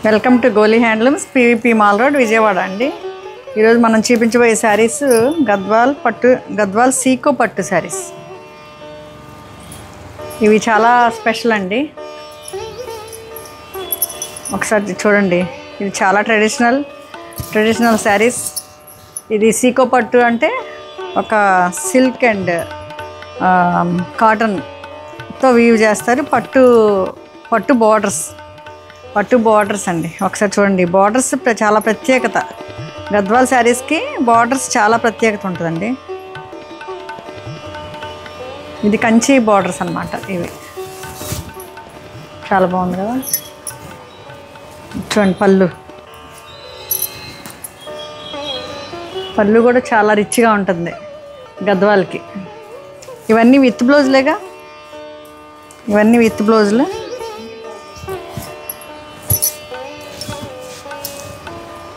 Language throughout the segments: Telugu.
Welcome to Goli handlooms, PVP mall road, Vijayawada అండి. ఈరోజు మనం చూపించబోయే శారీస్ గద్వాల్ సీకో పట్టు శారీస్. ఇవి చాలా స్పెషల్ అండి. ఒకసారి చూడండి, ఇది చాలా ట్రెడిషనల్ శారీస్. ఇది సీకో పట్టు అంటే ఒక సిల్క్ అండ్ కాటన్తో వీవ్ చేస్తారు. పట్టు బార్డర్స్ అండి. ఒకసారి చూడండి, బార్డర్స్ చాలా ప్రత్యేకత. గద్వాల్ శారీస్కి బార్డర్స్ చాలా ప్రత్యేకత ఉంటుందండి. ఇది కంచి బార్డర్స్ అన్నమాట. ఇవి చాలా బాగుంది కదా. చూడండి, పళ్ళు కూడా చాలా రిచ్గా ఉంటుంది గద్వాల్కి. ఇవన్నీ విత్ బ్లౌజులేగా, ఇవన్నీ విత్ బ్లౌజులు.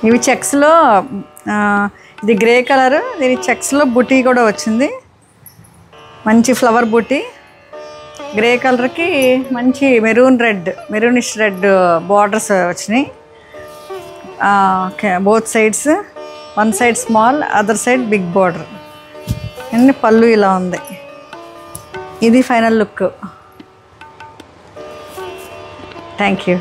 ఇవి చెక్స్లో, ఇది గ్రే కలర్, దీని చెక్స్లో బుటీ కూడా వచ్చింది. మంచి ఫ్లవర్ బుటీ. గ్రే కలర్కి మంచి మెరూనిష్ రెడ్ బార్డర్స్ వచ్చినాయి. Both sides, one side small, other side big border. అన్ని పళ్ళు ఇలా ఉంది. ఇది ఫైనల్ లుక్. Thank you.